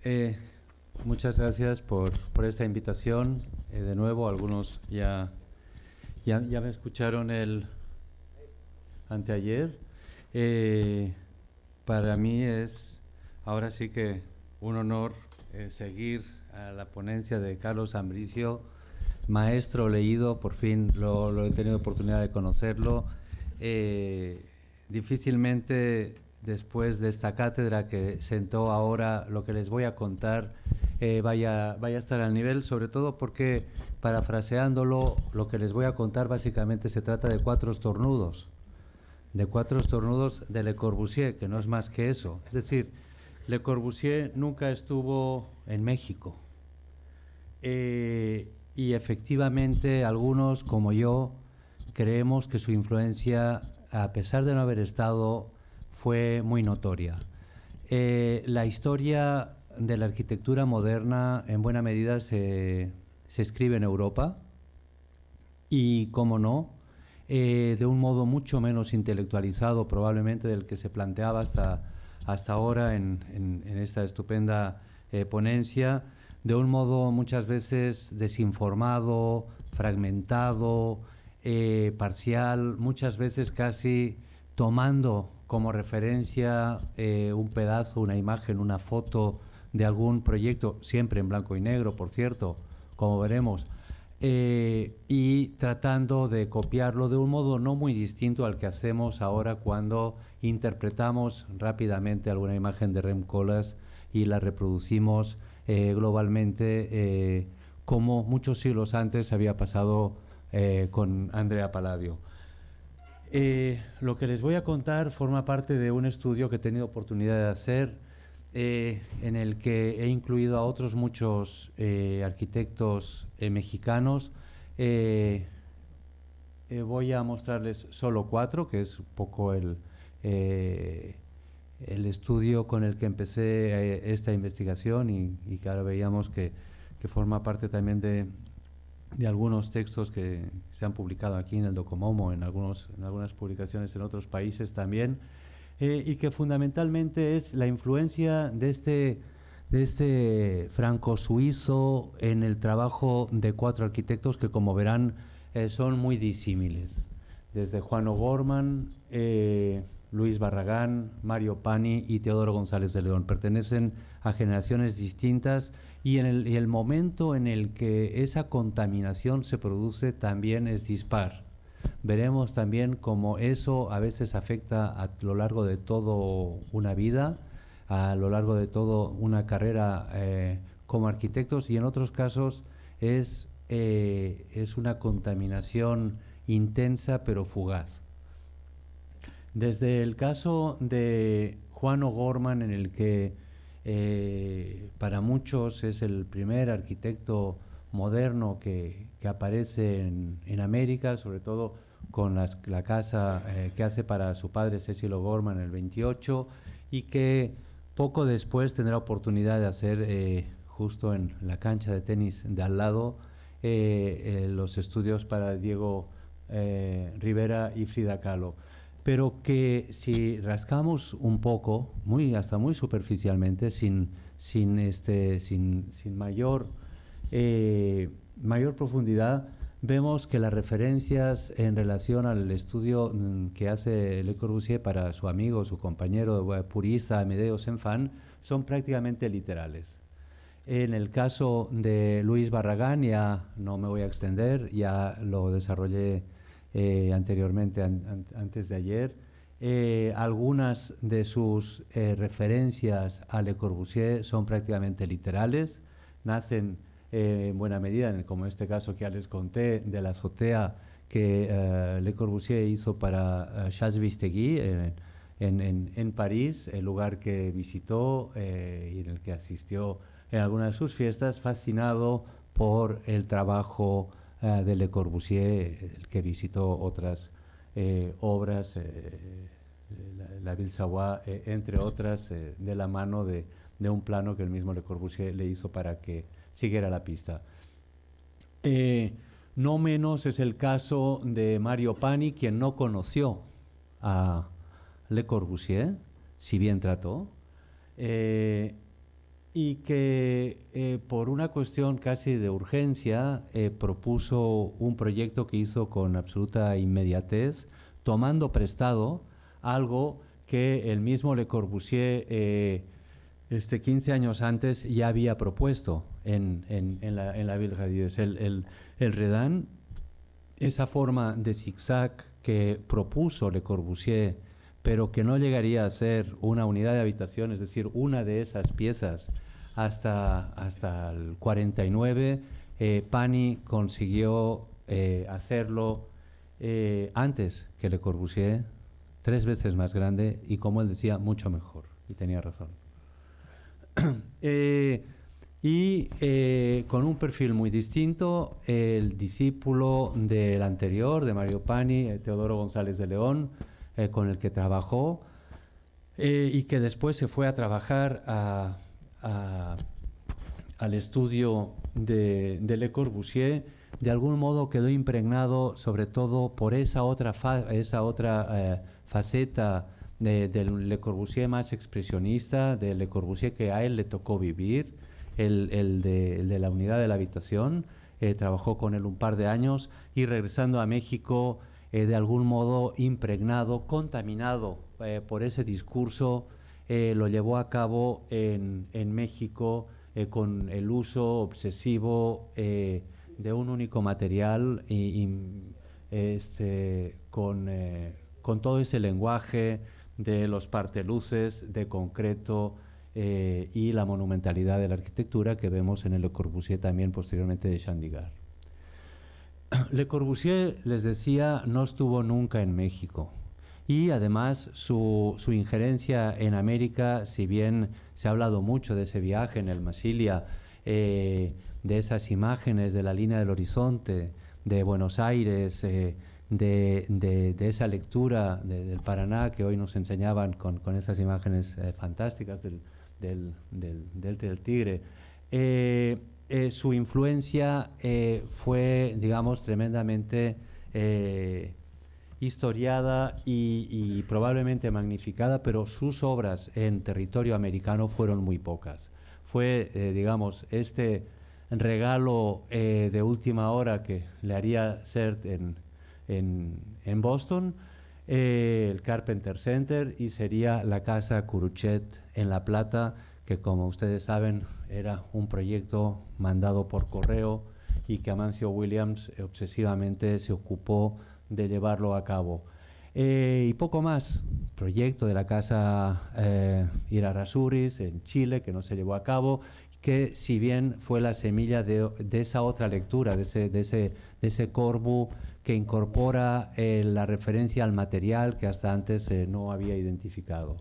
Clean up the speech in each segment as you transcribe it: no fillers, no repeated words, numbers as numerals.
eh, muchas gracias por esta invitación. De nuevo, algunos ya me escucharon el anteayer. Para mí es ahora sí que un honor seguir a la ponencia de Carlos Ambricio, maestro leído, por fin lo he tenido oportunidad de conocerlo. Difícilmente después de esta cátedra que sentó ahora, lo que les voy a contar vaya a estar al nivel, sobre todo porque, parafraseándolo, lo que les voy a contar básicamente se trata de cuatro estornudos de Le Corbusier, que no es más que eso. Es decir, Le Corbusier nunca estuvo en México. Y efectivamente algunos, como yo, creemos que su influencia, a pesar de no haber estado, fue muy notoria. La historia de la arquitectura moderna en buena medida se escribe en Europa y, como no, de un modo mucho menos intelectualizado probablemente del que se planteaba hasta ahora en esta estupenda ponencia, de un modo muchas veces desinformado, fragmentado, parcial, muchas veces casi tomando como referencia un pedazo, una imagen, una foto de algún proyecto, siempre en blanco y negro, por cierto, como veremos, y tratando de copiarlo de un modo no muy distinto al que hacemos ahora cuando interpretamos rápidamente alguna imagen de Rem Koolhaas y la reproducimos globalmente, como muchos siglos antes había pasado con Andrea Palladio. Lo que les voy a contar forma parte de un estudio que he tenido oportunidad de hacer, en el que he incluido a otros muchos arquitectos mexicanos. Voy a mostrarles solo cuatro, que es un poco el estudio con el que empecé esta investigación y que ahora veíamos que forma parte también de algunos textos que se han publicado aquí en el Docomomo, en algunas publicaciones en otros países también, y que fundamentalmente es la influencia de este franco-suizo en el trabajo de cuatro arquitectos que, como verán, son muy disímiles. Desde Juan O'Gorman, Luis Barragán, Mario Pani y Teodoro González de León. Pertenecen a generaciones distintas y el momento en el que esa contaminación se produce también es dispar. Veremos también cómo eso a veces afecta a lo largo de toda una vida, a lo largo de toda una carrera como arquitectos, y en otros casos es una contaminación intensa pero fugaz. Desde el caso de Juan O'Gorman, en el que para muchos es el primer arquitecto moderno que aparece en América, sobre todo con la casa que hace para su padre Cecil O'Gorman en el 28, y que poco después tendrá oportunidad de hacer justo en la cancha de tenis de al lado los estudios para Diego Rivera y Frida Kahlo. Pero que si rascamos un poco, hasta muy superficialmente, sin mayor profundidad, vemos que las referencias en relación al estudio que hace Le Corbusier para su amigo, su compañero purista Amedeo Cenfán, son prácticamente literales. En el caso de Luis Barragán, ya no me voy a extender, ya lo desarrollé anteriormente, antes de ayer. Algunas de sus referencias a Le Corbusier son prácticamente literales, nacen en buena medida, como en este caso que ya les conté, de la azotea que Le Corbusier hizo para Charles Vistegui en París, el lugar que visitó y en el que asistió en algunas de sus fiestas, fascinado por el trabajo de Le Corbusier, el que visitó otras obras, la Ville Savoie, entre otras, de la mano de un plano que el mismo Le Corbusier le hizo para que siguiera la pista. No menos es el caso de Mario Pani, quien no conoció a Le Corbusier, si bien trató, y que por una cuestión casi de urgencia propuso un proyecto que hizo con absoluta inmediatez, tomando prestado algo que el mismo Le Corbusier 15 años antes ya había propuesto en la Ville radieuse. El Redán, esa forma de zigzag que propuso Le Corbusier, pero que no llegaría a ser una unidad de habitación, es decir, una de esas piezas, hasta el 49, Pani consiguió hacerlo antes que Le Corbusier, 3 veces más grande y, como él decía, mucho mejor. Y tenía razón. Con un perfil muy distinto, el discípulo del anterior, de Mario Pani, Teodoro González de León, con el que trabajó, y que después se fue a trabajar al estudio de Le Corbusier. De algún modo quedó impregnado sobre todo por esa otra faceta del Le Corbusier más expresionista, del Le Corbusier que a él le tocó vivir, el de la unidad de la habitación. Trabajó con él un par de años y, regresando a México, de algún modo impregnado, contaminado por ese discurso, lo llevó a cabo en México con el uso obsesivo de un único material con todo ese lenguaje de los parteluces, de concreto y la monumentalidad de la arquitectura que vemos en el Le Corbusier también posteriormente de Chandigarh. Le Corbusier, les decía, no estuvo nunca en México. Y además su injerencia en América, si bien se ha hablado mucho de ese viaje en el Masilia, de esas imágenes de la línea del horizonte, de Buenos Aires, de esa lectura del Paraná que hoy nos enseñaban con esas imágenes fantásticas del Delta del Tigre, su influencia fue, digamos, tremendamente historiada y probablemente magnificada, pero sus obras en territorio americano fueron muy pocas. Fue, digamos, este regalo de última hora que le haría Sert en Boston, el Carpenter Center, y sería la Casa Curuchet en La Plata, que, como ustedes saben, era un proyecto mandado por correo y que Amancio Williams obsesivamente se ocupó de llevarlo a cabo. Y poco más, proyecto de la Casa Irarrázaurus en Chile, que no se llevó a cabo, que si bien fue la semilla de esa otra lectura, de ese Corbu que incorpora la referencia al material que hasta antes no había identificado.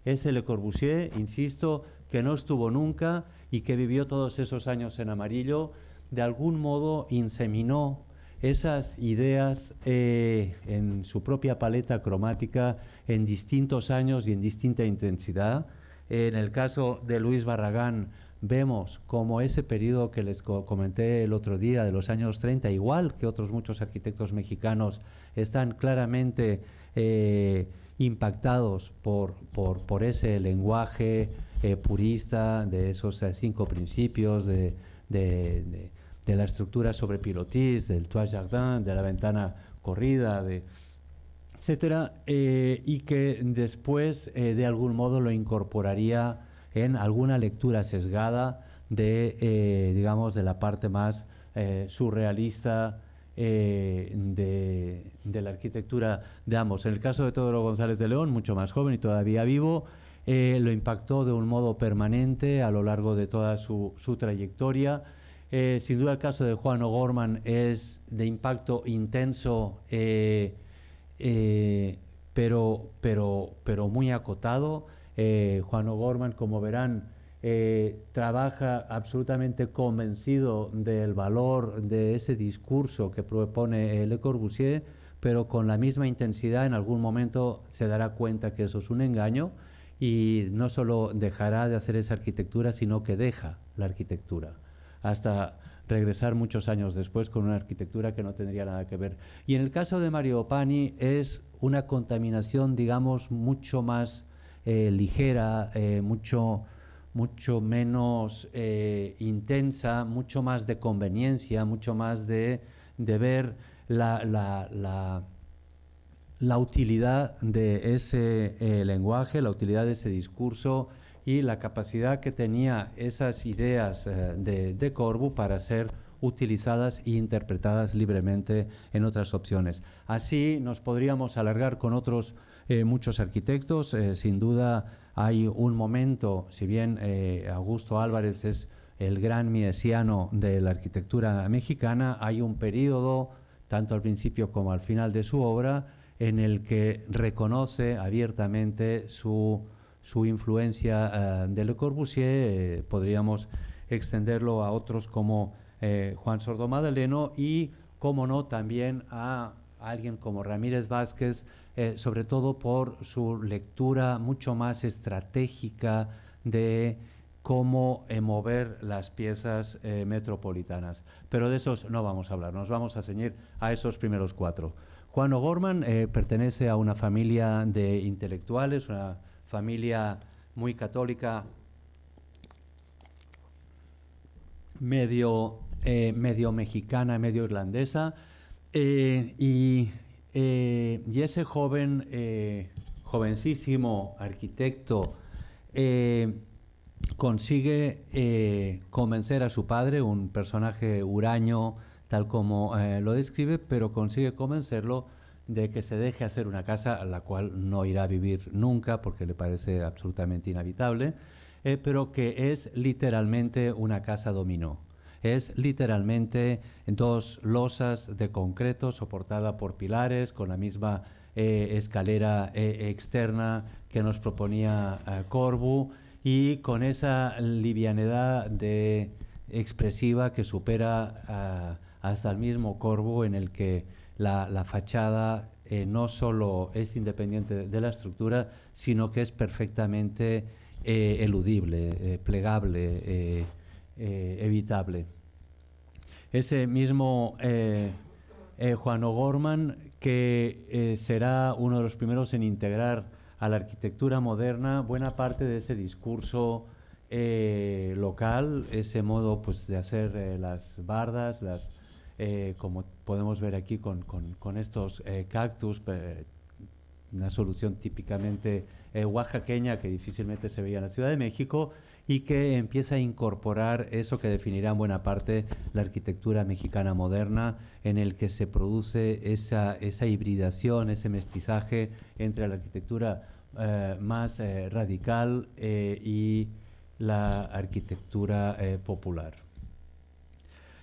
Es el Le Corbusier, insisto, que no estuvo nunca y que vivió todos esos años en amarillo, de algún modo inseminó esas ideas en su propia paleta cromática en distintos años y en distinta intensidad. En el caso de Luis Barragán, vemos como ese periodo que les comenté el otro día, de los años 30, igual que otros muchos arquitectos mexicanos, están claramente impactados por ese lenguaje purista de esos 5 principios de la estructura sobre pilotis, del toit jardin, de la ventana corrida, etcétera, y que después de algún modo lo incorporaría en alguna lectura sesgada digamos, de la parte más surrealista de la arquitectura de ambos. En el caso de Teodoro González de León, mucho más joven y todavía vivo, lo impactó de un modo permanente a lo largo de toda su trayectoria. Sin duda el caso de Juan O'Gorman es de impacto intenso, pero muy acotado. Juan O'Gorman, como verán, trabaja absolutamente convencido del valor de ese discurso que propone Le Corbusier, pero con la misma intensidad en algún momento se dará cuenta que eso es un engaño y no solo dejará de hacer esa arquitectura, sino que deja la arquitectura, hasta regresar muchos años después con una arquitectura que no tendría nada que ver. Y en el caso de Mario Pani es una contaminación, digamos, mucho más ligera, mucho mucho menos intensa, mucho más de conveniencia, mucho más de ver la utilidad de ese lenguaje, la utilidad de ese discurso y la capacidad que tenía esas ideas de Corbu para ser utilizadas e interpretadas libremente en otras opciones. Así nos podríamos alargar con otros muchos arquitectos. Sin duda hay un momento, si bien Augusto Álvarez es el gran milesiano de la arquitectura mexicana, hay un periodo, tanto al principio como al final de su obra, en el que reconoce abiertamente su influencia de Le Corbusier. Podríamos extenderlo a otros como Juan Sordo Madaleno y, como no, también a alguien como Ramírez Vázquez, sobre todo por su lectura mucho más estratégica de cómo mover las piezas metropolitanas. Pero de esos no vamos a hablar, nos vamos a ceñir a esos primeros cuatro. Juan O'Gorman pertenece a una familia de intelectuales, una familia muy católica, medio mexicana, medio irlandesa, y ese jovencísimo arquitecto consigue convencer a su padre, un personaje huraño, tal como lo describe, pero consigue convencerlo de que se deje hacer una casa a la cual no irá a vivir nunca porque le parece absolutamente inhabitable, pero que es literalmente una casa dominó. Es literalmente dos losas de concreto soportada por pilares con la misma escalera externa que nos proponía Corbu, y con esa livianidad expresiva que supera hasta el mismo Corbu, en el que la fachada no solo es independiente de la estructura, sino que es perfectamente eludible, plegable, evitable. Ese mismo Juan O'Gorman, que será uno de los primeros en integrar a la arquitectura moderna buena parte de ese discurso local, ese modo pues, de hacer las bardas, como podemos ver aquí con estos cactus, una solución típicamente oaxaqueña que difícilmente se veía en la Ciudad de México, y que empieza a incorporar eso que definirá en buena parte la arquitectura mexicana moderna, en el que se produce esa hibridación, ese mestizaje entre la arquitectura más radical y la arquitectura popular.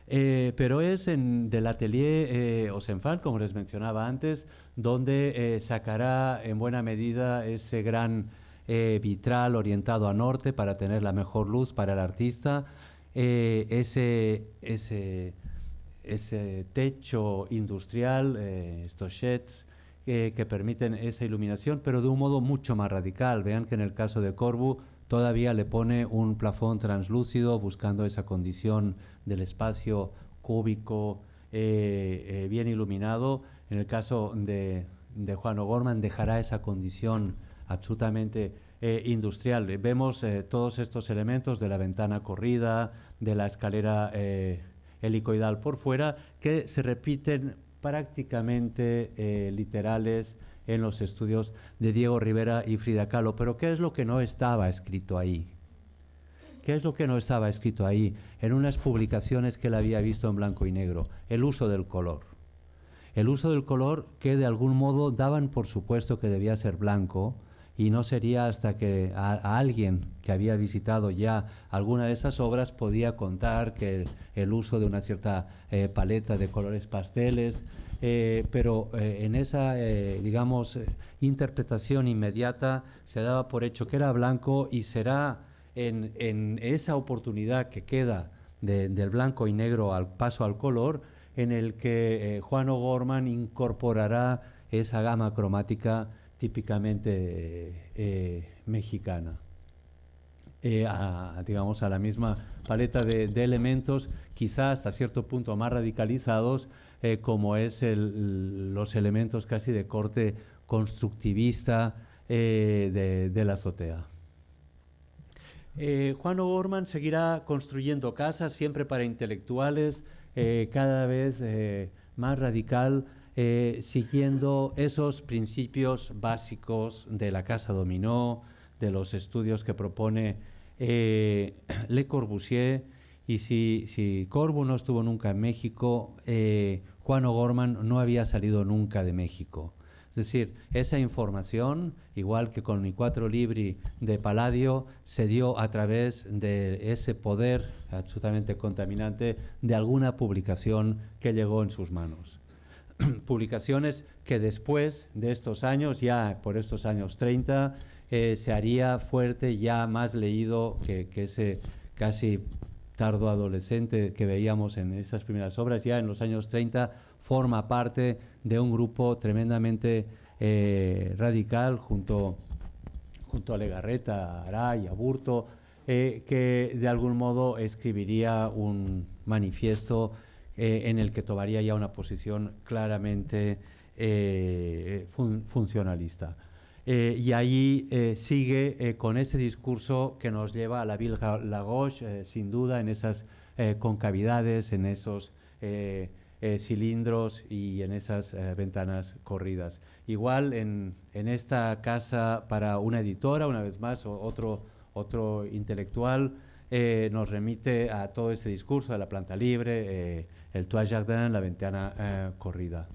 Pero es del atelier Osenfant, como les mencionaba antes, donde sacará en buena medida ese gran vitral orientado a norte para tener la mejor luz para el artista, ese techo industrial, estos sheds que permiten esa iluminación, pero de un modo mucho más radical. Vean que en el caso de Corbu todavía le pone un plafón translúcido, buscando esa condición del espacio cúbico bien iluminado. En el caso de Juan O'Gorman dejará esa condición absolutamente industrial. Vemos todos estos elementos de la ventana corrida, de la escalera helicoidal por fuera, que se repiten prácticamente literales en los estudios de Diego Rivera y Frida Kahlo. Pero ¿qué es lo que no estaba escrito ahí? ¿Qué es lo que no estaba escrito ahí en unas publicaciones que él había visto en blanco y negro? El uso del color. El uso del color, que de algún modo daban por supuesto que debía ser blanco, y no sería hasta que a alguien que había visitado ya alguna de esas obras podía contar que el uso de una cierta paleta de colores pasteles, pero en esa, digamos, interpretación inmediata se daba por hecho que era blanco, y será en esa oportunidad que queda del blanco y negro al paso al color, en el que Juan O'Gorman incorporará esa gama cromática típicamente mexicana, digamos, a la misma paleta de elementos, quizá hasta cierto punto más radicalizados, como es los elementos casi de corte constructivista de la azotea. Juan O'Gorman seguirá construyendo casas, siempre para intelectuales, cada vez más radical, siguiendo esos principios básicos de la casa dominó, de los estudios que propone Le Corbusier. Y si Corbu no estuvo nunca en México, Juan O'Gorman no había salido nunca de México. Es decir, esa información, igual que con mi 4 libri de Palladio, se dio a través de ese poder absolutamente contaminante de alguna publicación que llegó en sus manos. Publicaciones que después de estos años, ya por estos años 30, se haría fuerte, ya más leído que ese casi tardo adolescente que veíamos en esas primeras obras. Ya en los años 30 forma parte de un grupo tremendamente radical junto a Legarreta, a Aray, a Burto, que de algún modo escribiría un manifiesto en el que tomaría ya una posición claramente funcionalista. Y allí sigue con ese discurso que nos lleva a la Ville Lagauche, sin duda, en esas concavidades, en esos cilindros y en esas ventanas corridas. Igual en esta casa para una editora, una vez más, otro intelectual, nos remite a todo ese discurso de la planta libre, el toit jardin, la ventana corrida.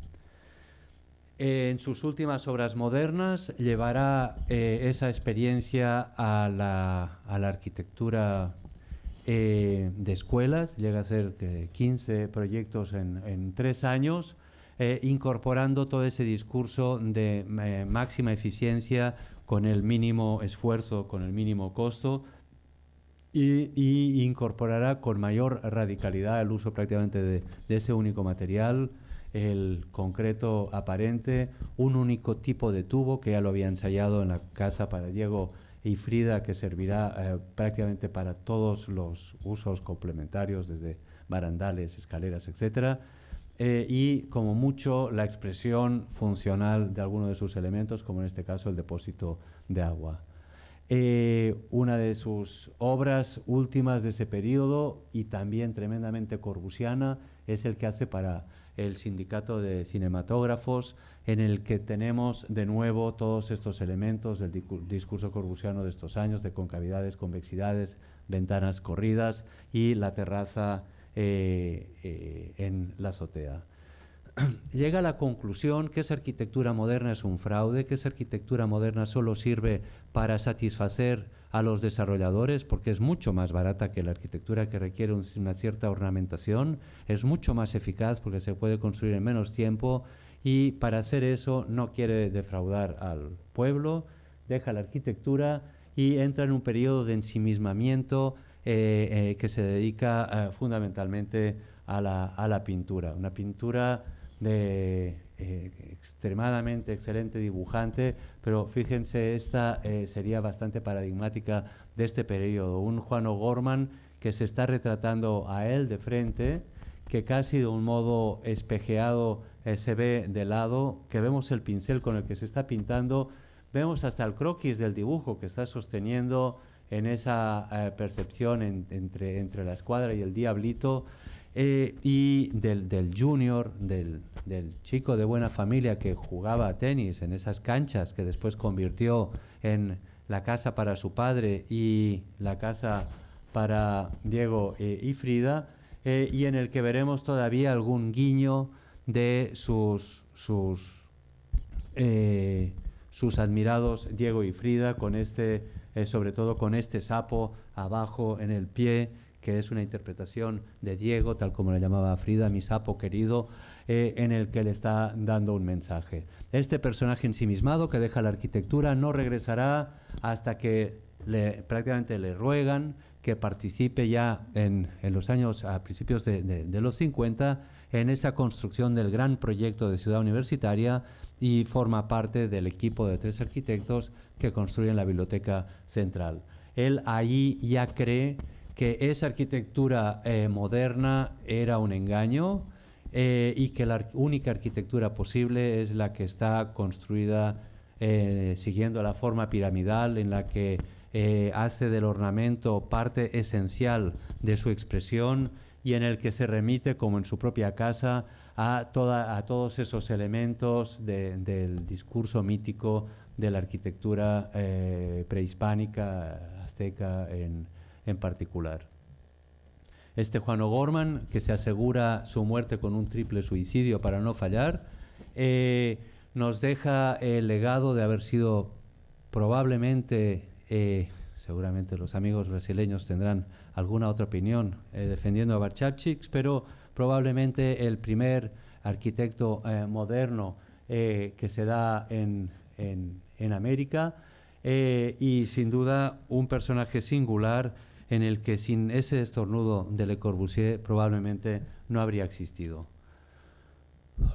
En sus últimas obras modernas llevará esa experiencia a la arquitectura de escuelas, llega a ser 15 proyectos en 3 años, incorporando todo ese discurso de máxima eficiencia con el mínimo esfuerzo, con el mínimo costo, y incorporará con mayor radicalidad el uso prácticamente de ese único material, el concreto aparente, un único tipo de tubo que ya lo había ensayado en la casa para Diego y Frida, que servirá prácticamente para todos los usos complementarios, desde barandales, escaleras, etc. Y como mucho la expresión funcional de alguno de sus elementos, como en este caso el depósito de agua. Una de sus obras últimas de ese periodo, y también tremendamente corbusiana, es el que hace para el Sindicato de Cinematógrafos, en el que tenemos de nuevo todos estos elementos del discurso corbusiano de estos años, de concavidades, convexidades, ventanas corridas y la terraza en la azotea. Llega a la conclusión que esa arquitectura moderna es un fraude, que esa arquitectura moderna solo sirve para satisfacer a los desarrolladores, porque es mucho más barata que la arquitectura que requiere una cierta ornamentación, es mucho más eficaz porque se puede construir en menos tiempo, y para hacer eso no quiere defraudar al pueblo, deja la arquitectura y entra en un periodo de ensimismamiento que se dedica fundamentalmente a la pintura. Una pintura de extremadamente excelente dibujante, pero fíjense, esta sería bastante paradigmática de este periodo. Un Juan O'Gorman que se está retratando a él de frente, que casi de un modo espejeado se ve de lado, que vemos el pincel con el que se está pintando, vemos hasta el croquis del dibujo que está sosteniendo en esa percepción entre la escuadra y el diablito, y del junior, del chico de buena familia que jugaba a tenis en esas canchas que después convirtió en la casa para su padre y la casa para Diego y Frida, y en el que veremos todavía algún guiño de sus admirados Diego y Frida, con sobre todo con este sapo abajo en el pie, que es una interpretación de Diego, tal como le llamaba a Frida, mi sapo querido, en el que le está dando un mensaje. Este personaje ensimismado que deja la arquitectura no regresará hasta que prácticamente le ruegan que participe ya en los años, a principios de los 50, en esa construcción del gran proyecto de Ciudad Universitaria, y forma parte del equipo de 3 arquitectos que construyen la Biblioteca Central. Él allí ya cree que esa arquitectura moderna era un engaño, y que la única arquitectura posible es la que está construida siguiendo la forma piramidal, en la que hace del ornamento parte esencial de su expresión y en el que se remite, como en su propia casa, a todos esos elementos del discurso mítico de la arquitectura prehispánica, azteca en particular. Este Juan O'Gorman, que se asegura su muerte con un triple suicidio para no fallar, nos deja el legado de haber sido probablemente, seguramente los amigos brasileños tendrán alguna otra opinión defendiendo a Warchavchik, pero probablemente el primer arquitecto moderno que se da en América, y sin duda un personaje singular en el que sin ese estornudo de Le Corbusier probablemente no habría existido.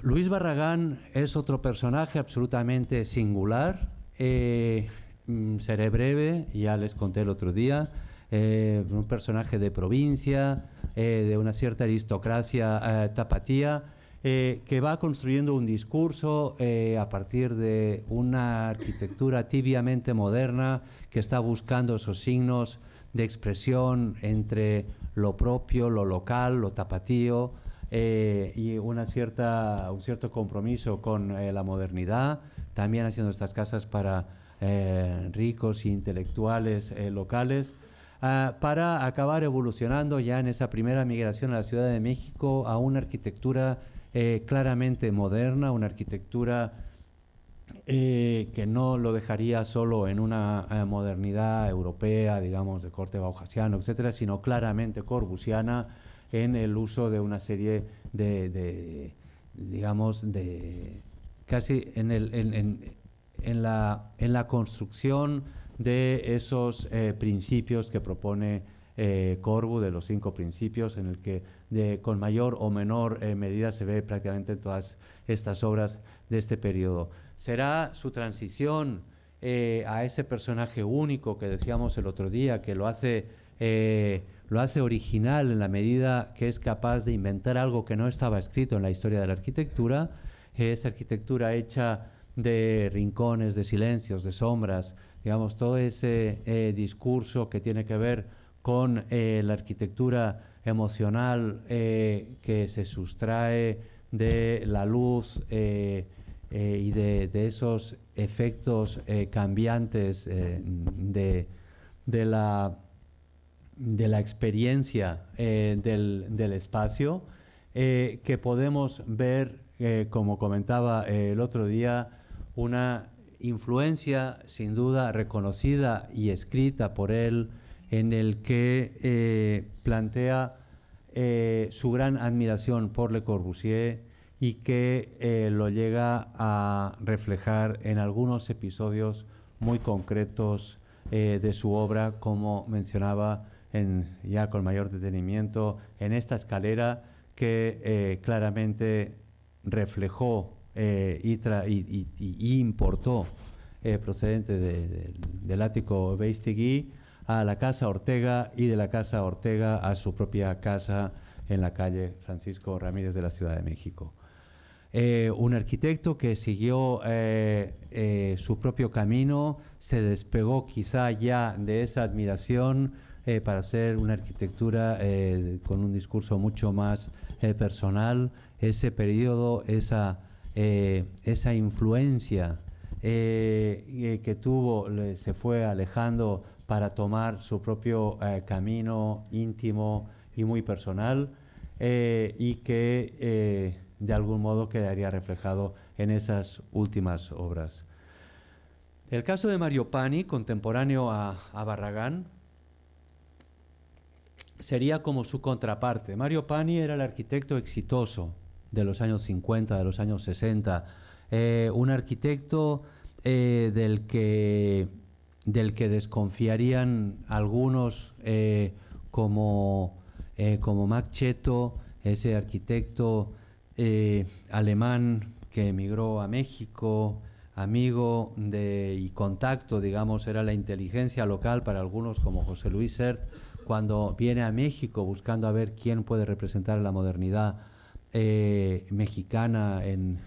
Luis Barragán es otro personaje absolutamente singular. Seré breve, ya les conté el otro día, un personaje de provincia, de una cierta aristocracia tapatía, que va construyendo un discurso a partir de una arquitectura tibiamente moderna que está buscando esos signos de expresión entre lo propio, lo local, lo tapatío, y un cierto compromiso con la modernidad, también haciendo estas casas para ricos e intelectuales locales, para acabar evolucionando ya en esa primera migración a la Ciudad de México a una arquitectura claramente moderna, una arquitectura que no lo dejaría solo en una modernidad europea, digamos, de corte bauhasiano, etcétera, sino claramente corbusiana en el uso de una serie digamos, casi en la construcción de esos principios que propone Corbu, de los 5 principios, en el que con mayor o menor medida se ve prácticamente en todas estas obras de este periodo. Será su transición a ese personaje único que decíamos el otro día, que lo hace original en la medida que es capaz de inventar algo que no estaba escrito en la historia de la arquitectura, esa arquitectura hecha de rincones, de silencios, de sombras, digamos, todo ese discurso que tiene que ver con la arquitectura emocional que se sustrae de la luz y de esos efectos cambiantes de la experiencia del espacio, que podemos ver, como comentaba el otro día, una influencia sin duda reconocida y escrita por él, en el que plantea su gran admiración por Le Corbusier y que lo llega a reflejar en algunos episodios muy concretos de su obra, como mencionaba ya con mayor detenimiento, en esta escalera que claramente reflejó y importó procedente del ático Beistegui a la Casa Ortega y de la Casa Ortega a su propia casa en la calle Francisco Ramírez de la Ciudad de México. Un arquitecto que siguió su propio camino, se despegó quizá ya de esa admiración para hacer una arquitectura con un discurso mucho más personal. Ese periodo, esa influencia que tuvo, se fue alejando para tomar su propio camino íntimo y muy personal, y que de algún modo quedaría reflejado en esas últimas obras. El caso de Mario Pani, contemporáneo a Barragán, sería como su contraparte. Mario Pani era el arquitecto exitoso de los años 50, de los años 60, un arquitecto del que desconfiarían algunos, como Max Cheto, ese arquitecto alemán que emigró a México, amigo y contacto, digamos, era la inteligencia local para algunos, como José Luis Sert, cuando viene a México buscando a ver quién puede representar la modernidad mexicana en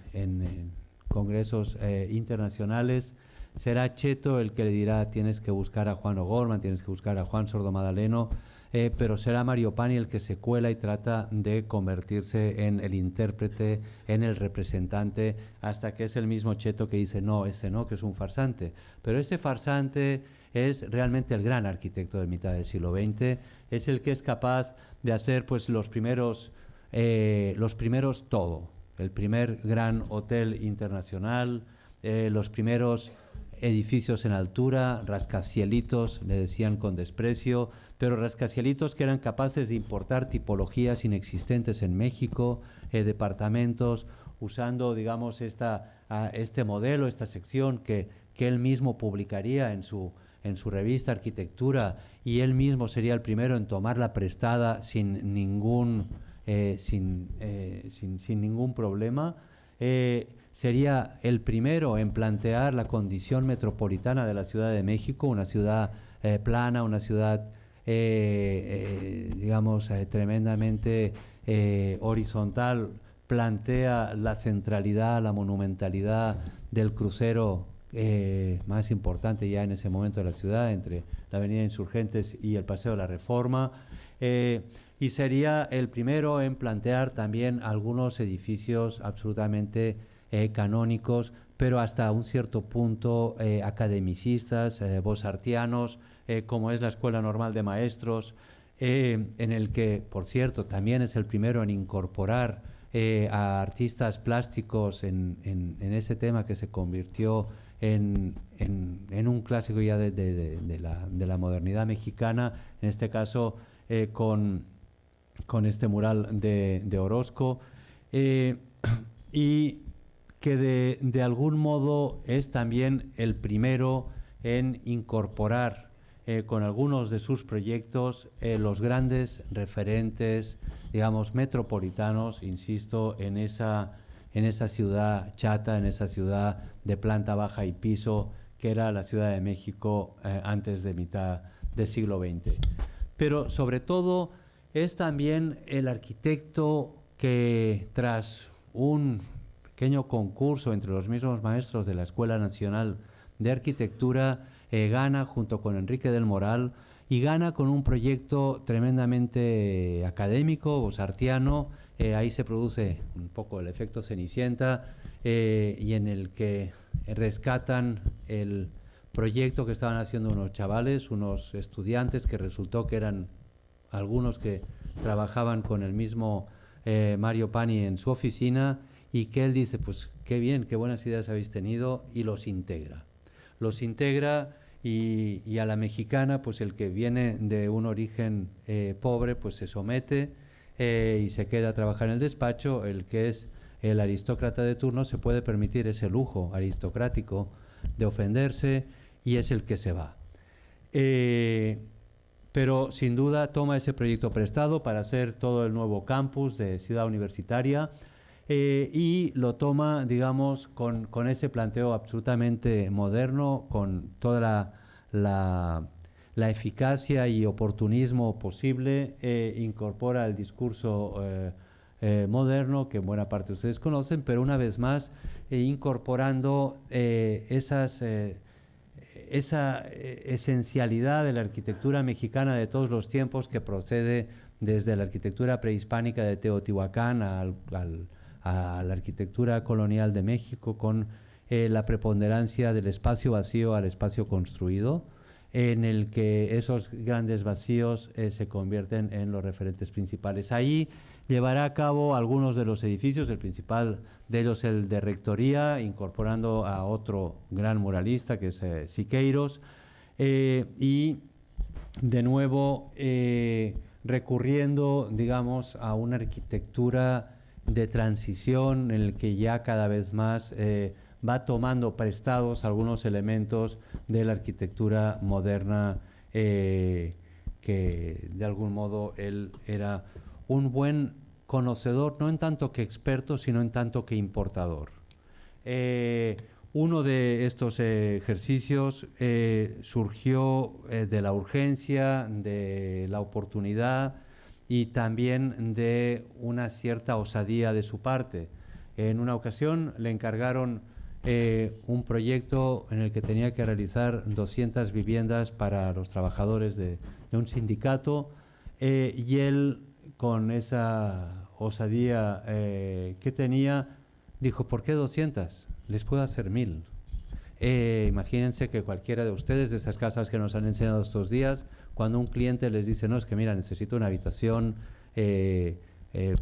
congresos internacionales. será Cheto el que le dirá tienes que buscar a Juan O'Gorman, tienes que buscar a Juan Sordo Madaleno, pero será Mario Pani el que se cuela y trata de convertirse en el intérprete, en el representante, hasta que es el mismo Cheto que dice no, ese no, que es un farsante. Pero ese farsante es realmente el gran arquitecto de mitad del siglo XX, es el que es capaz de hacer pues los primeros todo, el primer gran hotel internacional, los primeros edificios en altura, rascacielitos, le decían con desprecio, pero rascacielitos que eran capaces de importar tipologías inexistentes en México, departamentos, usando, digamos, este modelo, esta sección que él mismo publicaría en su revista Arquitectura, y él mismo sería el primero en tomarla prestada sin ningún problema. Sería el primero en plantear la condición metropolitana de la Ciudad de México, una ciudad plana, una ciudad, digamos, tremendamente horizontal. Plantea la centralidad, la monumentalidad del crucero más importante ya en ese momento de la ciudad, entre la Avenida Insurgentes y el Paseo de la Reforma. Y sería el primero en plantear también algunos edificios absolutamente canónicos, pero hasta un cierto punto academicistas, bosartianos, como es la Escuela Normal de Maestros, en el que, por cierto, también es el primero en incorporar a artistas plásticos en ese tema que se convirtió en un clásico ya de la modernidad mexicana, en este caso con este mural de Orozco, y que de algún modo es también el primero en incorporar con algunos de sus proyectos los grandes referentes, digamos, metropolitanos, insisto, en esa ciudad chata, en esa ciudad de planta baja y piso, que era la Ciudad de México antes de mitad del siglo XX. Pero sobre todo es también el arquitecto que, tras un pequeño concurso entre los mismos maestros de la Escuela Nacional de Arquitectura, gana junto con Enrique del Moral, y gana con un proyecto tremendamente académico, bosartiano. Ahí se produce un poco el efecto Cenicienta, y en el que rescatan el proyecto que estaban haciendo unos chavales, unos estudiantes, que resultó que eran algunos que trabajaban con el mismo Mario Pani en su oficina, y que él dice, pues qué bien, qué buenas ideas habéis tenido, y los integra. Y a la mexicana, pues el que viene de un origen pobre, pues se somete y se queda a trabajar en el despacho. El que es el aristócrata de turno se puede permitir ese lujo aristocrático de ofenderse, y es el que se va. Pero sin duda toma ese proyecto prestado para hacer todo el nuevo campus de Ciudad Universitaria, y lo toma, digamos, con ese planteo absolutamente moderno, con toda la eficacia y oportunismo posible. Incorpora el discurso moderno, que en buena parte ustedes conocen, pero una vez más incorporando esa esencialidad de la arquitectura mexicana de todos los tiempos, que procede desde la arquitectura prehispánica de Teotihuacán a la arquitectura colonial de México, con la preponderancia del espacio vacío al espacio construido, en el que esos grandes vacíos se convierten en los referentes principales. Ahí llevará a cabo algunos de los edificios, el principal de ellos el de Rectoría, incorporando a otro gran muralista que es Siqueiros, y de nuevo recurriendo, digamos, a una arquitectura de transición, en el que ya cada vez más va tomando prestados algunos elementos de la arquitectura moderna, que de algún modo él era un buen conocedor, no en tanto que experto, sino en tanto que importador. Uno de estos ejercicios surgió de la urgencia, de la oportunidad y también de una cierta osadía de su parte. En una ocasión le encargaron un proyecto en el que tenía que realizar 200 viviendas para los trabajadores de un sindicato, y él, con esa osadía que tenía, dijo, ¿por qué 200? Les puedo hacer 1000. Imagínense que cualquiera de ustedes, de esas casas que nos han enseñado estos días, cuando un cliente les dice, no, es que mira, necesito una habitación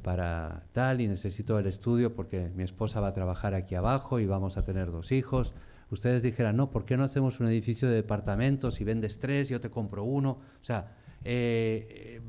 para tal y necesito el estudio porque mi esposa va a trabajar aquí abajo y vamos a tener 2 hijos, ustedes dijeran, no, ¿por qué no hacemos un edificio de departamentos y vendes 3, yo te compro uno? O sea,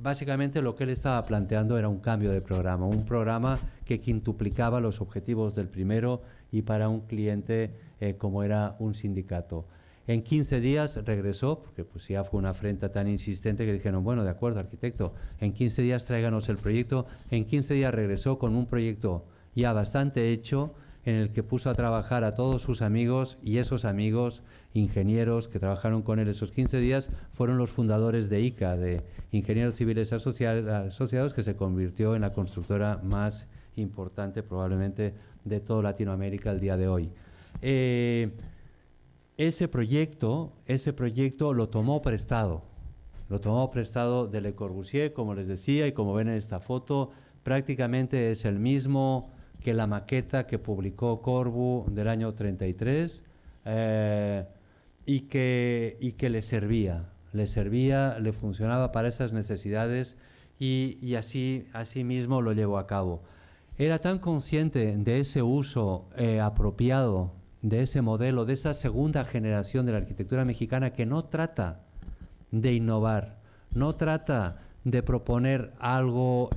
básicamente lo que él estaba planteando era un cambio de programa, un programa que quintuplicaba los objetivos del primero y para un cliente como era un sindicato. En 15 días regresó, porque pues ya fue una afrenta tan insistente que dijeron, bueno, de acuerdo, arquitecto, en 15 días tráiganos el proyecto. En 15 días regresó con un proyecto ya bastante hecho, en el que puso a trabajar a todos sus amigos, y esos amigos, ingenieros que trabajaron con él esos 15 días, fueron los fundadores de ICA, de Ingenieros Civiles Asociados, que se convirtió en la constructora más importante probablemente de toda Latinoamérica al día de hoy. Ese proyecto lo tomó prestado de Le Corbusier, como les decía, y como ven en esta foto, prácticamente es el mismo que la maqueta que publicó Corbu del año 33, y que le funcionaba para esas necesidades, y así mismo lo llevó a cabo. Era tan consciente de ese uso apropiado de ese modelo, de esa segunda generación de la arquitectura mexicana, que no trata de innovar, no trata de proponer algo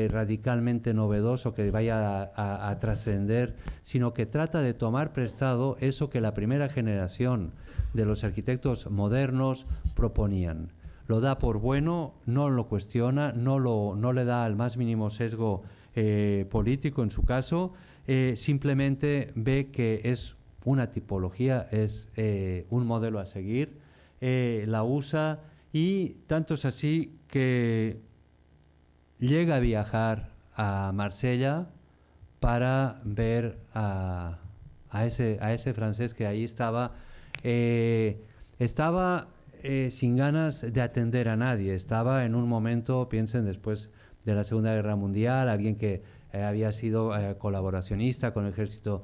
radicalmente novedoso que vaya a trascender, sino que trata de tomar prestado eso que la primera generación de los arquitectos modernos proponían. Lo da por bueno, no lo cuestiona, no le da el más mínimo sesgo político en su caso, simplemente ve que es una tipología, es un modelo a seguir, la usa, y tanto es así que llega a viajar a Marsella para ver a ese francés que ahí estaba. Estaba sin ganas de atender a nadie, estaba en un momento, piensen, después de la Segunda Guerra Mundial, alguien que había sido colaboracionista con el ejército,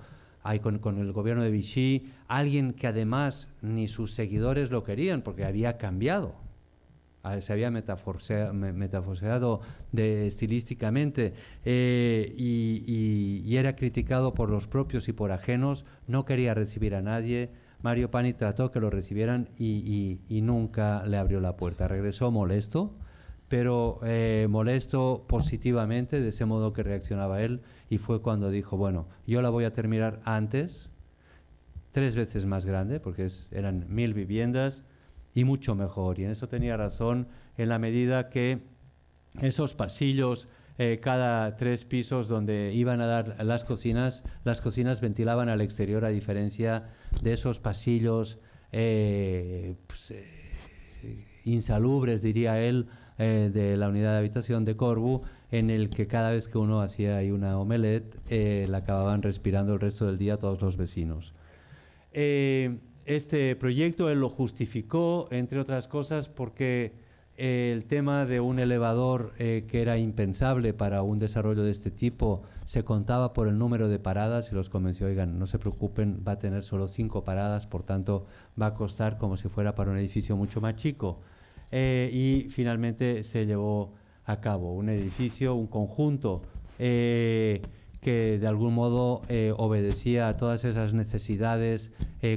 con el gobierno de Vichy, alguien que además ni sus seguidores lo querían porque había cambiado, se había metaforseado estilísticamente, y era criticado por los propios y por ajenos, no quería recibir a nadie. Mario Pani trató que lo recibieran y nunca le abrió la puerta. Regresó molesto, pero molesto positivamente, de ese modo que reaccionaba él, y fue cuando dijo, bueno, yo la voy a terminar antes, 3 veces más grande, porque eran 1000 viviendas, y mucho mejor. Y en eso tenía razón, en la medida que esos pasillos, cada 3 pisos donde iban a dar las cocinas ventilaban al exterior, a diferencia de esos pasillos insalubres, diría él, de la unidad de habitación de Corbu, en el que cada vez que uno hacía ahí una omelette, la acababan respirando el resto del día todos los vecinos. Este proyecto él lo justificó, entre otras cosas, porque el tema de un elevador que era impensable para un desarrollo de este tipo, se contaba por el número de paradas, y los convenció, oigan, no se preocupen, va a tener solo 5 paradas, por tanto va a costar como si fuera para un edificio mucho más chico. Y finalmente se llevó a cabo un edificio, un conjunto que de algún modo obedecía a todas esas necesidades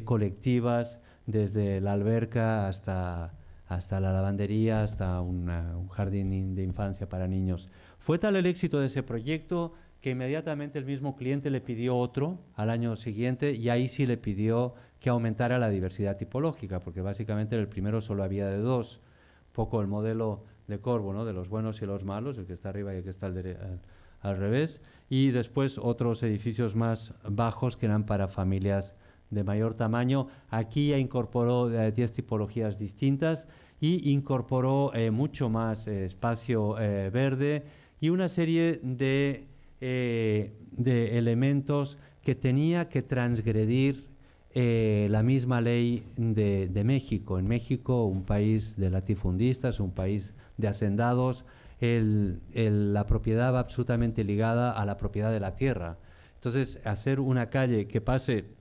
colectivas, desde la alberca hasta la lavandería, hasta un jardín de infancia para niños. Fue tal el éxito de ese proyecto que inmediatamente el mismo cliente le pidió otro al año siguiente, y ahí sí le pidió que aumentara la diversidad tipológica, porque básicamente en el primero solo había de 2, poco el modelo de Corbu, ¿no?, de los buenos y los malos, el que está arriba y el que está al revés, y después otros edificios más bajos que eran para familias de mayor tamaño. Aquí ya incorporó 10 tipologías distintas, y incorporó mucho más espacio verde, y una serie de elementos que tenía que transgredir la misma ley de México. En México, un país de latifundistas, un país de hacendados, la propiedad va absolutamente ligada a la propiedad de la tierra. Entonces, hacer una calle que pase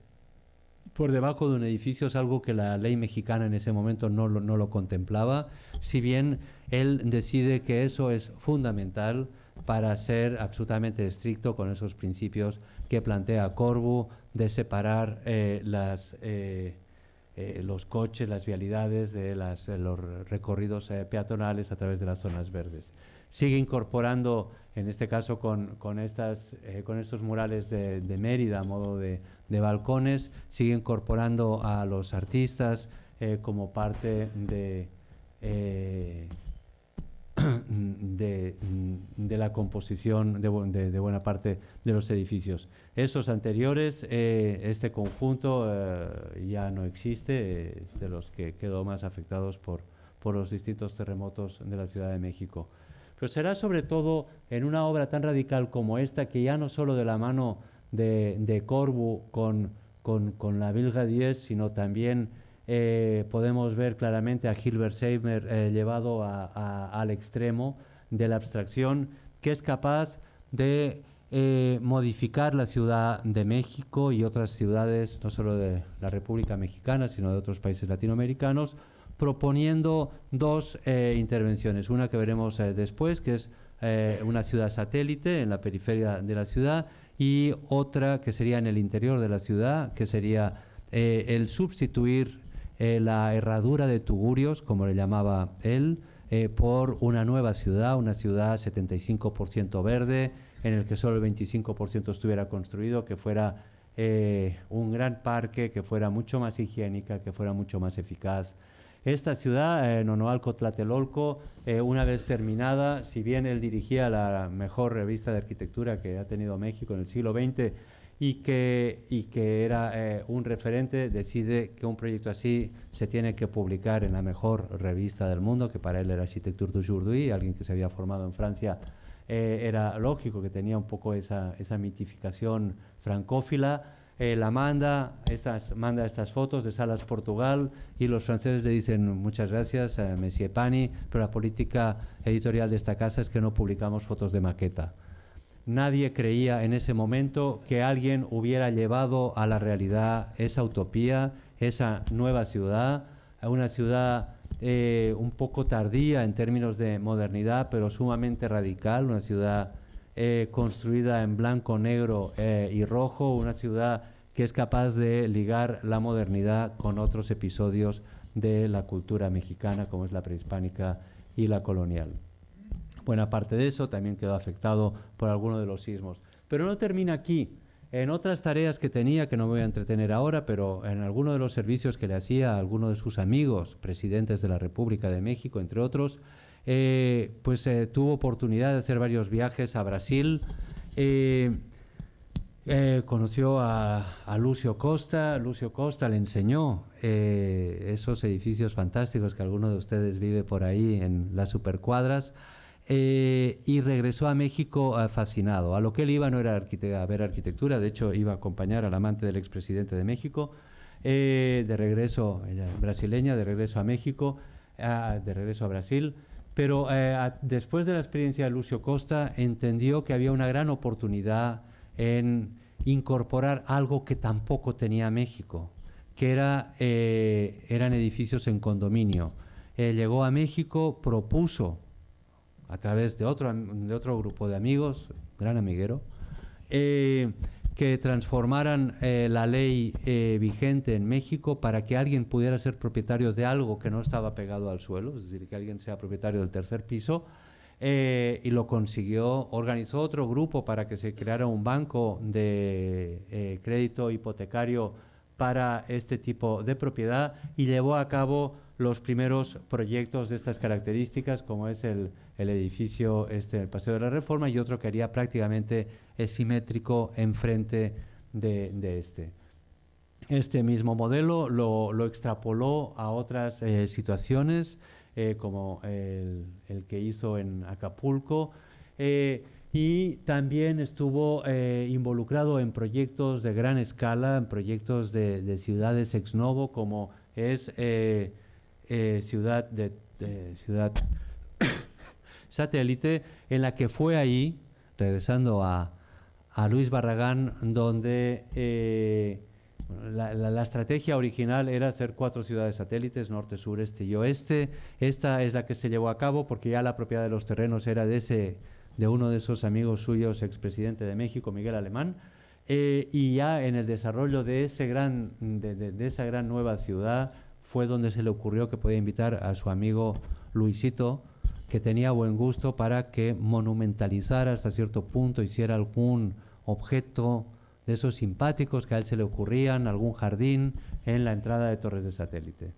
por debajo de un edificio es algo que la ley mexicana en ese momento no lo contemplaba, si bien él decide que eso es fundamental para ser absolutamente estricto con esos principios que plantea Corbu de separar los coches, las vialidades de los recorridos peatonales a través de las zonas verdes. Sigue incorporando, en este caso con estos murales de Mérida a modo de balcones, sigue incorporando a los artistas como parte de la composición de buena parte de los edificios. Esos anteriores, este conjunto ya no existe, es de los que quedó más afectados por los distintos terremotos de la Ciudad de México. Pero será sobre todo en una obra tan radical como esta, que ya no solo de la mano de Corbu con la Vilga 10, sino también podemos ver claramente a Gilbert Seimer llevado al extremo de la abstracción, que es capaz de modificar la Ciudad de México y otras ciudades, no solo de la República Mexicana, sino de otros países latinoamericanos, proponiendo dos intervenciones. Una que veremos después, que es una ciudad satélite en la periferia de la ciudad, y otra que sería en el interior de la ciudad, que sería el sustituir la herradura de Tugurios, como le llamaba él, por una nueva ciudad, una ciudad 75% verde, en el que solo el 25% estuviera construido, que fuera un gran parque, que fuera mucho más higiénica, que fuera mucho más eficaz. Esta ciudad, Nonoalco Tlatelolco, una vez terminada, si bien él dirigía la mejor revista de arquitectura que ha tenido México en el siglo XX y que era un referente, decide que un proyecto así se tiene que publicar en la mejor revista del mundo, que para él era Architecture d'aujourd'hui, alguien que se había formado en Francia. Era lógico que tenía un poco esa mitificación francófila. Manda estas fotos de Salas Portugal, y los franceses le dicen muchas gracias a Monsieur Pani, pero la política editorial de esta casa es que no publicamos fotos de maqueta. Nadie creía en ese momento que alguien hubiera llevado a la realidad esa utopía, esa nueva ciudad, a una ciudad un poco tardía en términos de modernidad, pero sumamente radical, una ciudad construida en blanco, negro y rojo, una ciudad que es capaz de ligar la modernidad con otros episodios de la cultura mexicana, como es la prehispánica y la colonial. Buena parte de eso también quedó afectado por alguno de los sismos. Pero no termina aquí. En otras tareas que tenía, que no me voy a entretener ahora, pero en alguno de los servicios que le hacía a alguno de sus amigos, presidentes de la República de México, entre otros, tuvo oportunidad de hacer varios viajes a Brasil. Conoció a Lucio Costa. Lucio Costa le enseñó esos edificios fantásticos que alguno de ustedes vive por ahí en las supercuadras. Y regresó a México fascinado. A lo que él iba no era a ver arquitectura, de hecho iba a acompañar al amante del expresidente de México, de regreso, ella brasileña, de regreso a México, de regreso a Brasil, pero después de la experiencia de Lucio Costa entendió que había una gran oportunidad en incorporar algo que tampoco tenía México, que eran edificios en condominio. Llegó a México, propuso a través de otro grupo de amigos, gran amiguero, que transformaran la ley vigente en México para que alguien pudiera ser propietario de algo que no estaba pegado al suelo, es decir, que alguien sea propietario del tercer piso, y lo consiguió. Organizó otro grupo para que se creara un banco de crédito hipotecario para este tipo de propiedad, y llevó a cabo los primeros proyectos de estas características, como es el edificio, el Paseo de la Reforma, y otro que haría prácticamente simétrico enfrente de este. Este mismo modelo lo extrapoló a otras situaciones, como el que hizo en Acapulco, y también estuvo involucrado en proyectos de gran escala, en proyectos de ciudades ex novo, como es Ciudad Satélite, en la que fue ahí, regresando a Luis Barragán, donde la estrategia original era hacer 4 ciudades satélites, norte, sur, este y oeste. Esta es la que se llevó a cabo porque ya la propiedad de los terrenos era de uno de esos amigos suyos, expresidente de México, Miguel Alemán, y ya en el desarrollo de esa gran nueva ciudad fue donde se le ocurrió que podía invitar a su amigo Luisito, que tenía buen gusto, para que monumentalizara hasta cierto punto, hiciera algún objeto de esos simpáticos que a él se le ocurrían, algún jardín en la entrada de Torres de Satélite.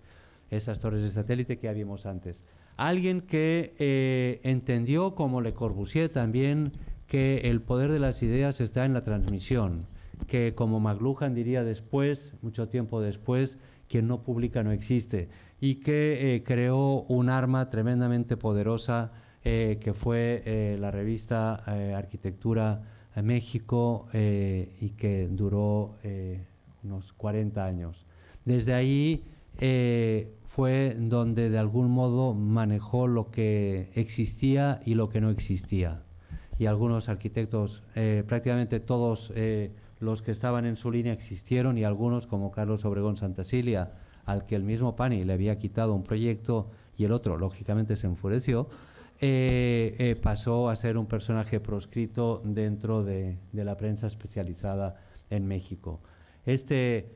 Esas torres de satélite que ya vimos antes. Alguien que entendió, como Le Corbusier también, que el poder de las ideas está en la transmisión, que como McLuhan diría después, mucho tiempo después, quien no publica no existe, y que creó un arma tremendamente poderosa que fue la revista Arquitectura México, y que duró unos 40 años. Desde ahí fue donde de algún modo manejó lo que existía y lo que no existía. Y algunos arquitectos, prácticamente todos los que estaban en su línea existieron, y algunos, como Carlos Obregón Santacilia, al que el mismo Pani le había quitado un proyecto y el otro lógicamente se enfureció, pasó a ser un personaje proscrito dentro de la prensa especializada en México. Este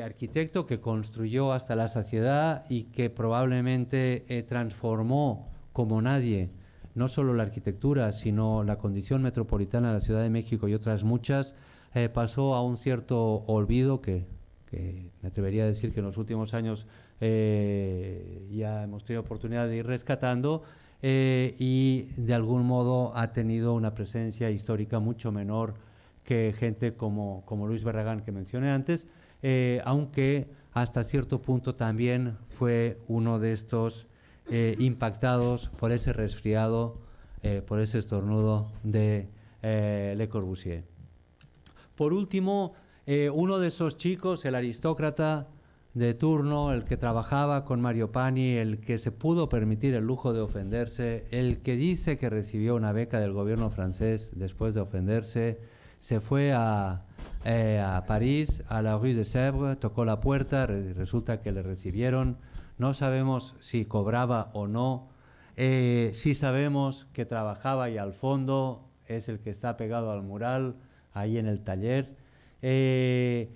arquitecto que construyó hasta la saciedad y que probablemente transformó como nadie no solo la arquitectura, sino la condición metropolitana de la Ciudad de México y otras muchas, pasó a un cierto olvido que me atrevería a decir que en los últimos años ya hemos tenido oportunidad de ir rescatando, y de algún modo ha tenido una presencia histórica mucho menor que gente como Luis Barragán, que mencioné antes, aunque hasta cierto punto también fue uno de estos impactados por ese resfriado, por ese estornudo de Le Corbusier. Por último, uno de esos chicos, el aristócrata de turno, el que trabajaba con Mario Pani, el que se pudo permitir el lujo de ofenderse, el que dice que recibió una beca del gobierno francés después de ofenderse, se fue a París, a la Rue de Sèvres, tocó la puerta, resulta que le recibieron. No sabemos si cobraba o no, sí sabemos que trabajaba, y al fondo es el que está pegado al mural, ahí en el taller, sí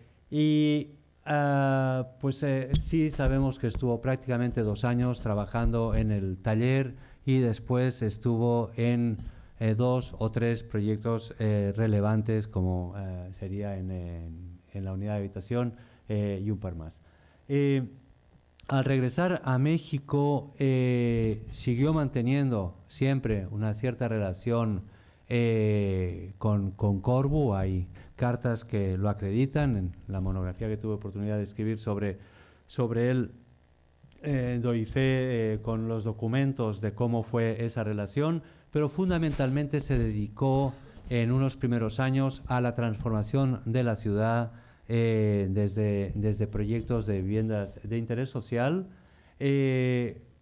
sabemos que estuvo prácticamente 2 años trabajando en el taller, y después estuvo en 2 o 3 proyectos relevantes, como sería en la unidad de habitación, y un par más. Al regresar a México, siguió manteniendo siempre una cierta relación con Corbu. Hay cartas que lo acreditan. En la monografía que tuve oportunidad de escribir sobre él, doy fe con los documentos de cómo fue esa relación, pero fundamentalmente se dedicó en unos primeros años a la transformación de la ciudad, desde proyectos de viviendas de interés social,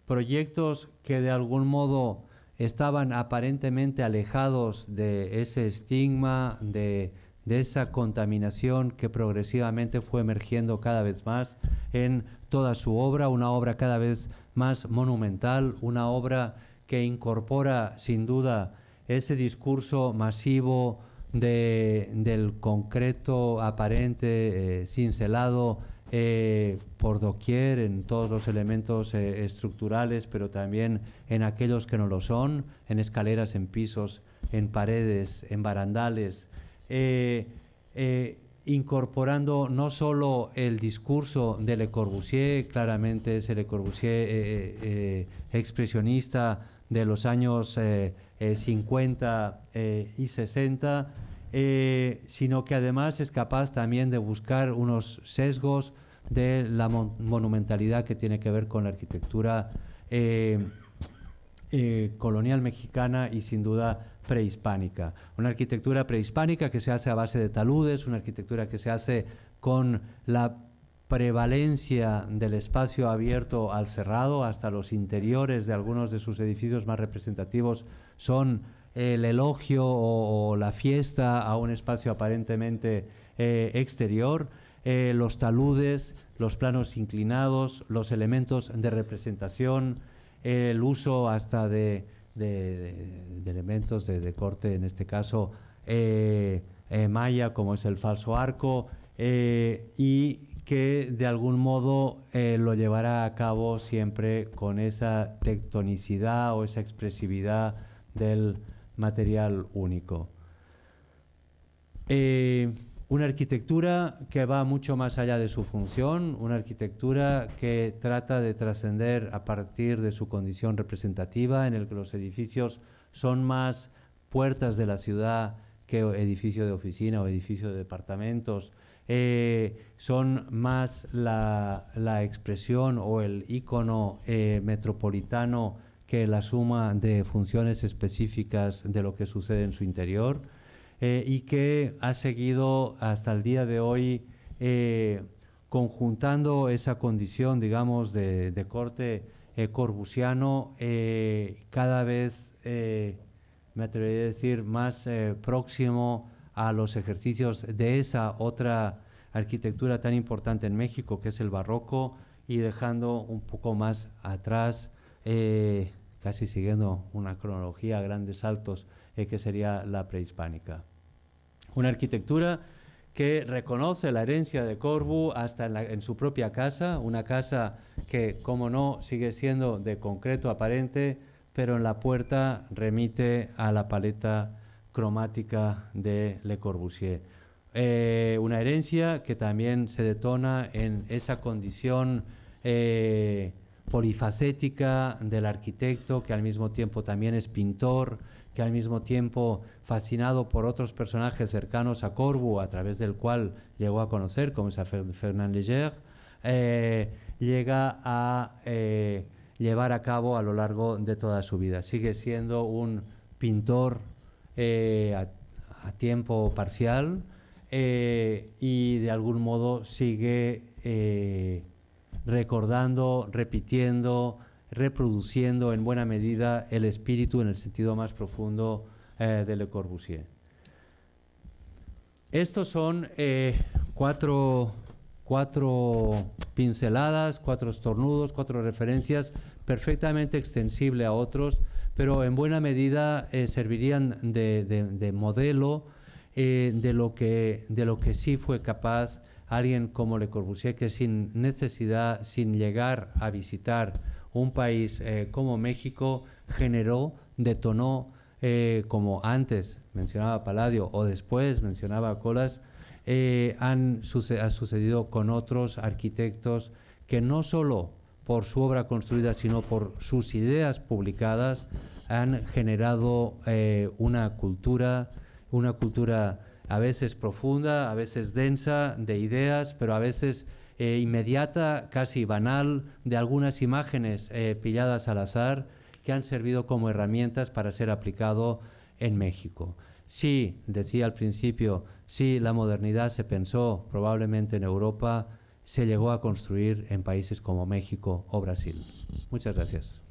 proyectos que de algún modo estaban aparentemente alejados de ese estigma, de esa contaminación que progresivamente fue emergiendo cada vez más en toda su obra, una obra cada vez más monumental, una obra que incorpora sin duda ese discurso masivo del concreto aparente, cincelado por doquier, en todos los elementos estructurales, pero también en aquellos que no lo son, en escaleras, en pisos, en paredes, en barandales, incorporando no solo el discurso de Le Corbusier, claramente ese Le Corbusier expresionista de los años 50 y 60, sino que además es capaz también de buscar unos sesgos de la monumentalidad que tiene que ver con la arquitectura colonial mexicana y sin duda prehispánica. Una arquitectura prehispánica que se hace a base de taludes, una arquitectura que se hace con la prevalencia del espacio abierto al cerrado. Hasta los interiores de algunos de sus edificios más representativos son el elogio o la fiesta a un espacio aparentemente exterior. Los taludes, los planos inclinados, los elementos de representación, el uso hasta de elementos de corte, en este caso maya, como es el falso arco, y que de algún modo lo llevará a cabo siempre con esa tectonicidad o esa expresividad del material único. Una arquitectura que va mucho más allá de su función, una arquitectura que trata de trascender a partir de su condición representativa, en el que los edificios son más puertas de la ciudad que edificio de oficina o edificio de departamentos, son más la expresión o el ícono metropolitano que la suma de funciones específicas de lo que sucede en su interior. Y que ha seguido hasta el día de hoy conjuntando esa condición, digamos, de corte corbusiano, cada vez, me atrevería a decir, más próximo a los ejercicios de esa otra arquitectura tan importante en México, que es el barroco, y dejando un poco más atrás, casi siguiendo una cronología a grandes saltos, que sería la prehispánica. Una arquitectura que reconoce la herencia de Corbu hasta en su propia casa, una casa que, como no, sigue siendo de concreto aparente, pero en la puerta remite a la paleta cromática de Le Corbusier. Una herencia que también se detona en esa condición polifacética del arquitecto, que al mismo tiempo también es pintor, que al mismo tiempo, fascinado por otros personajes cercanos a Corbu, a través del cual llegó a conocer, como es a Fernand Léger, llega a llevar a cabo a lo largo de toda su vida. Sigue siendo un pintor a tiempo parcial y de algún modo sigue recordando, repitiendo, reproduciendo en buena medida el espíritu en el sentido más profundo de Le Corbusier. Estos son cuatro pinceladas, 4 estornudos, 4 referencias perfectamente extensibles a otros, pero en buena medida servirían de modelo de lo que sí fue capaz alguien como Le Corbusier, que sin necesidad, sin llegar a visitar un país como México, generó, detonó, como antes mencionaba Palladio o después mencionaba Colas, ha sucedido con otros arquitectos que no solo por su obra construida, sino por sus ideas publicadas, han generado una cultura a veces profunda, a veces densa de ideas, pero a veces inmediata, casi banal, de algunas imágenes pilladas al azar, que han servido como herramientas para ser aplicado en México. Sí, decía al principio, sí, la modernidad se pensó probablemente en Europa, se llegó a construir en países como México o Brasil. Muchas gracias.